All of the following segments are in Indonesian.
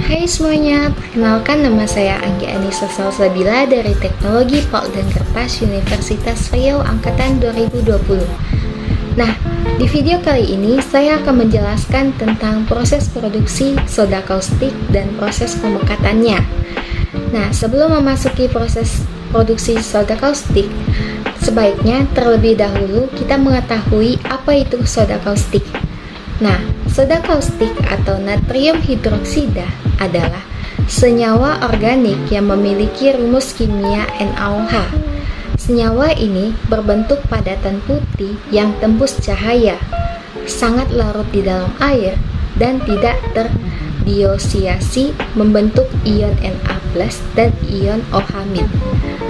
Hai semuanya, perkenalkan nama saya Anggi Anissa Salsabila dari Teknologi Pulp dan Kertas Universitas Riau Angkatan 2020. Nah, di video kali ini saya akan menjelaskan tentang proses produksi soda kaustik dan proses pemekatannya. Nah, sebelum memasuki proses produksi soda kaustik, sebaiknya terlebih dahulu kita mengetahui apa itu soda kaustik. Nah, soda kaustik atau natrium hidroksida adalah senyawa organik yang memiliki rumus kimia NaOH. Senyawa ini berbentuk padatan putih yang tembus cahaya, sangat larut di dalam air, dan tidak terdisosiasi membentuk ion Na+ dan ion OH-,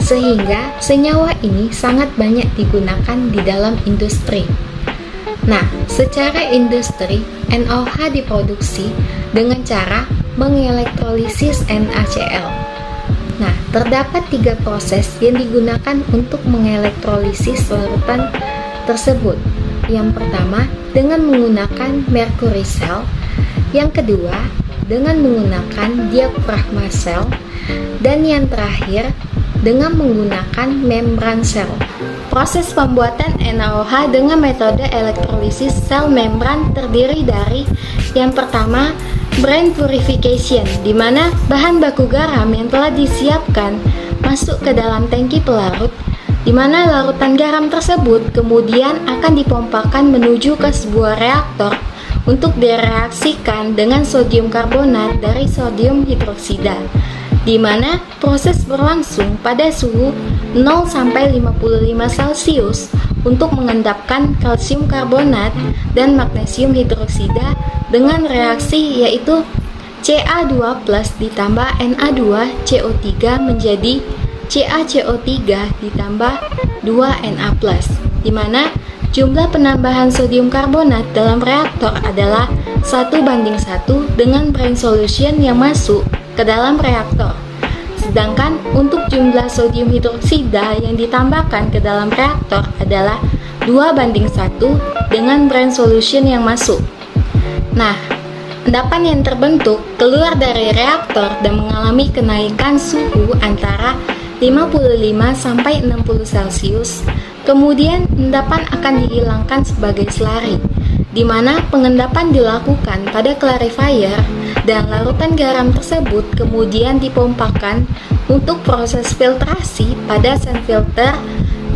sehingga senyawa ini sangat banyak digunakan di dalam industri. Nah, secara industri, NaOH diproduksi dengan cara mengelektrolisis NaCl. Nah, terdapat 3 proses yang digunakan untuk mengelektrolisis larutan tersebut. Yang pertama, dengan menggunakan mercury cell. Yang kedua, dengan menggunakan diafragma cell. Dan yang terakhir, dengan menggunakan membran cell. Proses pembuatan NaOH dengan metode elektrolisis sel membran terdiri dari yang pertama, brine purification, di mana bahan baku garam yang telah disiapkan masuk ke dalam tangki pelarut, di mana larutan garam tersebut kemudian akan dipompakan menuju ke sebuah reaktor untuk direaksikan dengan sodium karbonat dari sodium hidroksida, di mana proses berlangsung pada suhu 0 sampai 55 Celcius untuk mengendapkan kalsium karbonat dan magnesium hidroksida dengan reaksi yaitu Ca2+ ditambah Na2CO3 menjadi CaCO3 ditambah 2Na+, di mana jumlah penambahan sodium karbonat dalam reaktor adalah 1:1 dengan brine solution yang masuk ke dalam reaktor. Sedangkan untuk jumlah sodium hidroksida yang ditambahkan ke dalam reaktor adalah 2:1 dengan brine solution yang masuk. Nah, endapan yang terbentuk keluar dari reaktor dan mengalami kenaikan suhu antara 55 sampai 60 Celcius. Kemudian endapan akan dihilangkan sebagai slurry, di mana pengendapan dilakukan pada clarifier dan larutan garam tersebut kemudian dipompakan untuk proses filtrasi pada sand filter,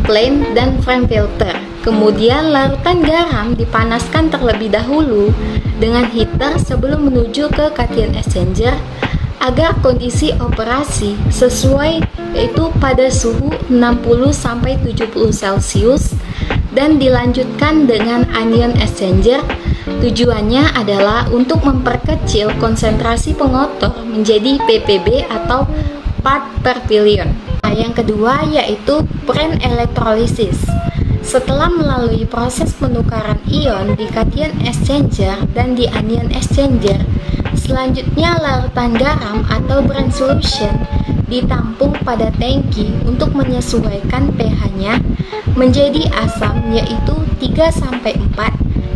plain, dan frame filter. Kemudian larutan garam dipanaskan terlebih dahulu dengan heater sebelum menuju ke cation exchanger agar kondisi operasi sesuai, yaitu pada suhu 60 sampai 70 Celcius, dan dilanjutkan dengan anion exchanger. Tujuannya adalah untuk memperkecil konsentrasi pengotor menjadi ppb atau part per billion. Nah, yang kedua yaitu brine electrolysis. Setelah melalui proses penukaran ion di cation exchanger dan di anion exchanger, selanjutnya larutan garam atau brine solution ditampung pada tangki untuk menyesuaikan pH-nya menjadi asam yaitu 3-4,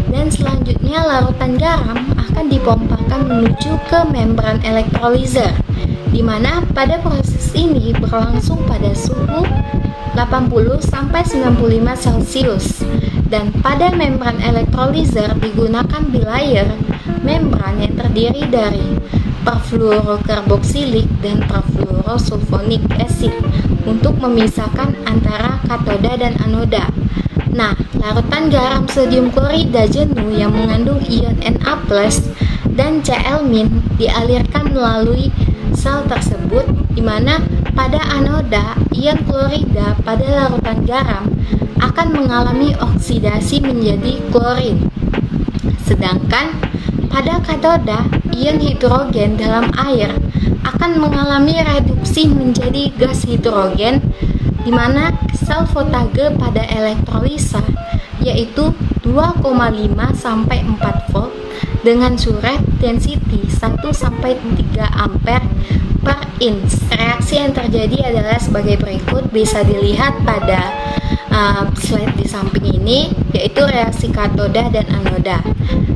dan selanjutnya larutan garam akan dipompakan menuju ke membran electrolyzer, di mana pada proses ini berlangsung pada suhu 80-95 Celcius. Dan pada membran electrolyzer digunakan bilayer membran yang terdiri dari perfluorokarboksilik dan perfluorosulfonic acid untuk memisahkan antara katoda dan anoda. Nah, larutan garam sodium klorida jenuh yang mengandung ion Na+ dan Cl- dialirkan melalui sel tersebut, di mana pada anoda ion klorida pada larutan garam akan mengalami oksidasi menjadi klorin. Sedangkan pada katoda ion hidrogen dalam air akan mengalami reduksi menjadi gas hidrogen, di mana sel voltage pada elektrolisa yaitu 2,5 sampai 4 volt dengan surat density 1-3 ampere per inch. Reaksi yang terjadi adalah sebagai berikut, bisa dilihat pada slide di samping ini, yaitu reaksi katoda dan anoda.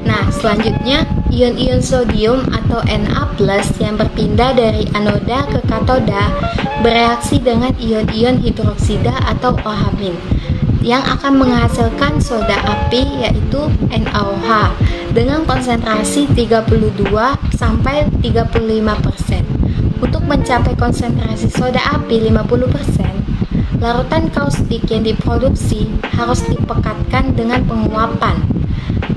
Nah, selanjutnya ion-ion sodium atau Na+ yang berpindah dari anoda ke katoda bereaksi dengan ion-ion hidroksida atau OH- yang akan menghasilkan soda api yaitu NaOH dengan konsentrasi 32-35%. Untuk mencapai konsentrasi soda api 50%, larutan kaustik yang diproduksi harus dipekatkan dengan penguapan.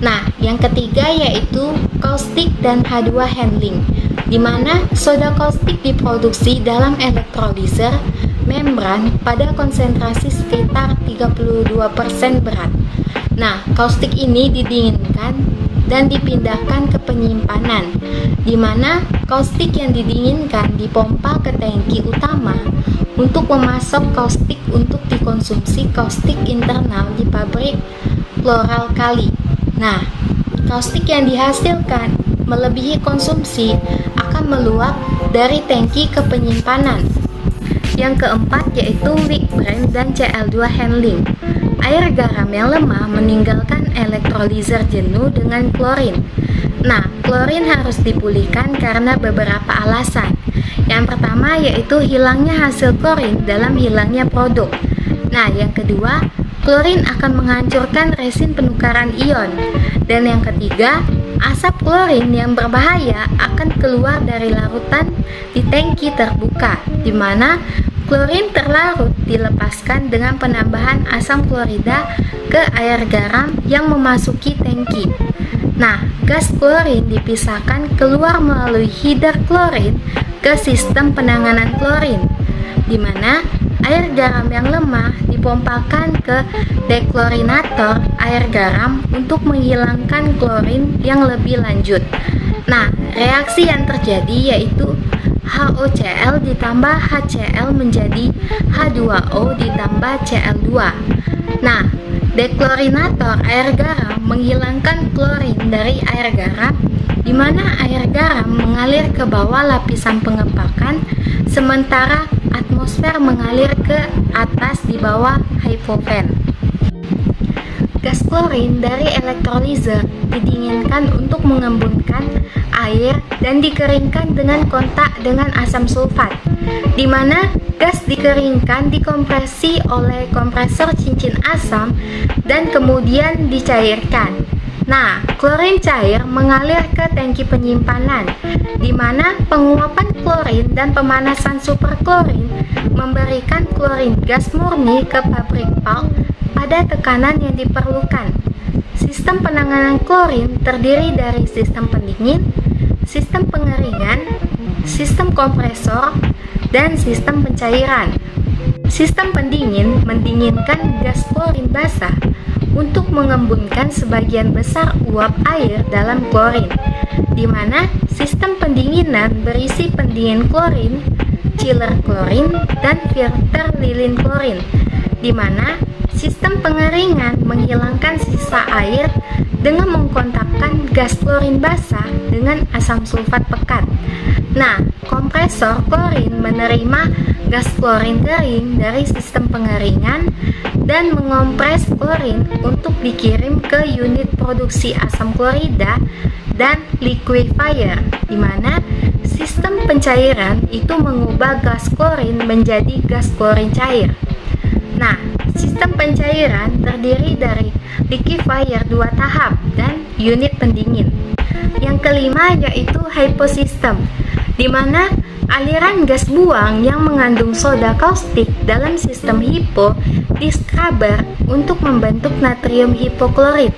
Nah, yang ketiga yaitu kaustik dan H2 handling, di mana soda kaustik diproduksi dalam elektrolizer membran pada konsentrasi sekitar 32% berat. Nah, kaustik ini didinginkan dan dipindahkan ke penyimpanan, di mana kaustik yang didinginkan dipompa ke tangki utama untuk memasok kaustik untuk dikonsumsi kaustik internal di pabrik kloralkali. Nah, kaustik yang dihasilkan melebihi konsumsi akan meluap dari tangki ke penyimpanan. Yang keempat yaitu weak brain dan Cl2 handling. Air garam yang lemah meninggalkan elektrolizer jenuh dengan klorin. Nah, klorin harus dipulihkan karena beberapa alasan. Yang pertama yaitu hilangnya hasil klorin dalam hilangnya produk. Nah, yang kedua, klorin akan menghancurkan resin penukaran ion. Dan yang ketiga, asap klorin yang berbahaya akan keluar dari larutan di tangki terbuka, di mana klorin terlarut dilepaskan dengan penambahan asam klorida ke air garam yang memasuki tangki. Nah, gas klorin dipisahkan keluar melalui header klorin ke sistem penanganan klorin, di mana air garam yang lemah dipompakan ke deklorinator air garam untuk menghilangkan klorin yang lebih lanjut. Nah, reaksi yang terjadi yaitu HOCl ditambah HCl menjadi H2O ditambah Cl2. Nah, deklorinator air garam menghilangkan klorin dari air garam, di mana air garam mengalir ke bawah lapisan pengepakan, sementara atmosfer mengalir ke atas di bawah hypovan. Gas klorin dari elektrolizer didinginkan untuk mengembunkan air dan dikeringkan dengan kontak dengan asam sulfat, di mana gas dikeringkan dikompresi oleh kompresor cincin asam dan kemudian dicairkan. Nah, klorin cair mengalir ke tangki penyimpanan, di mana penguapan klorin dan pemanasan superklorin memberikan klorin gas murni ke pabrik pulp pada tekanan yang diperlukan. Sistem penanganan klorin terdiri dari sistem pendingin, sistem pengeringan, sistem kompresor, dan sistem pencairan. Sistem pendingin mendinginkan gas klorin basah untuk mengembunkan sebagian besar uap air dalam klorin, di mana sistem pendinginan berisi pendingin klorin, chiller klorin, dan filter lilin klorin, di mana sistem pengeringan menghilangkan sisa air dengan mengkontakkan gas klorin basah dengan asam sulfat pekat. Nah, kompresor klorin menerima gas klorin kering dari sistem pengeringan dan mengompres klorin untuk dikirim ke unit produksi asam klorida dan liquefier, di mana sistem pencairan itu mengubah gas klorin menjadi gas klorin cair. Nah, sistem pencairan terdiri dari liquefier 2 tahap dan unit pendingin. Yang kelima yaitu hyposystem, di mana aliran gas buang yang mengandung soda kaustik dalam sistem hipo diskraber untuk membentuk natrium hipoklorit.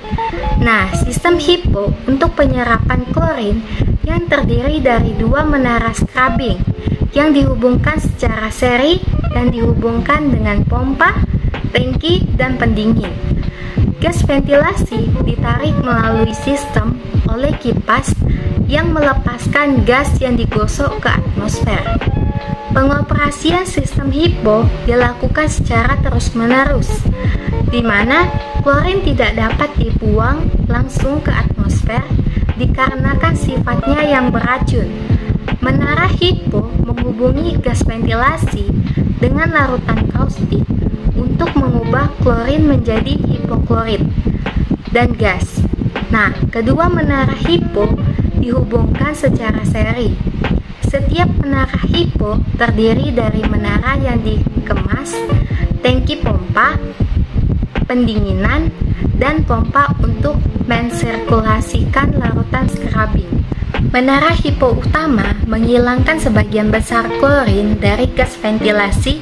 Nah, sistem hipo untuk penyerapan klorin yang terdiri dari 2 menara scrubbing yang dihubungkan secara seri dan dihubungkan dengan pompa, tangki, dan pendingin. Gas ventilasi ditarik melalui sistem oleh kipas yang melepaskan gas yang digosok ke atmosfer. Pengoperasian sistem hipo dilakukan secara terus-menerus, di mana klorin tidak dapat dibuang langsung ke atmosfer dikarenakan sifatnya yang beracun. Menara hipo menghubungi gas ventilasi dengan larutan kaustik untuk mengubah klorin menjadi hipoklorit dan gas. Nah, kedua menara hipo dihubungkan secara seri. Setiap menara hipo terdiri dari menara yang dikemas, tangki pompa, pendinginan, dan pompa untuk mensirkulasikan larutan scrubbing. Menara hipo utama menghilangkan sebagian besar klorin dari gas ventilasi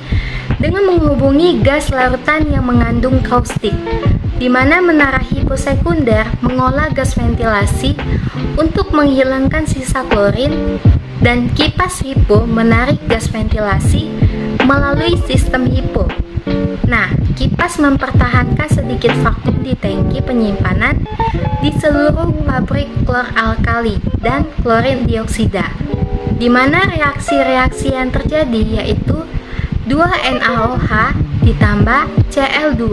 dengan menghubungi gas larutan yang mengandung kaustik, di mana menara hipo sekunder mengolah gas ventilasi untuk menghilangkan sisa klorin, dan kipas hipo menarik gas ventilasi melalui sistem hipo. Nah, kipas mempertahankan sedikit vakum di tangki penyimpanan di seluruh pabrik klor-alkali dan klorin dioksida, di mana reaksi-reaksi yang terjadi yaitu 2NaOH ditambah Cl2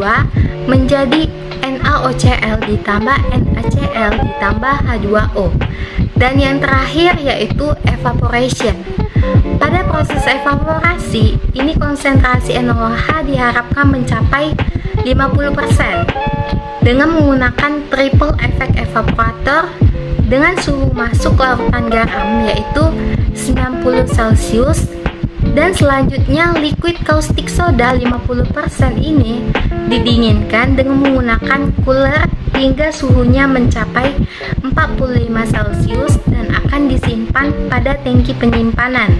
menjadi NaOCl ditambah NaCl ditambah H2O, dan yang terakhir yaitu evaporation. Pada proses evaporasi, ini konsentrasi NaOH diharapkan mencapai 50% dengan menggunakan triple efek evaporator dengan suhu masuk larutan garam yaitu 90 Celcius, dan selanjutnya liquid caustic soda 50% ini didinginkan dengan menggunakan cooler hingga suhunya mencapai 45 Celcius dan akan disimpan pada tangki penyimpanan.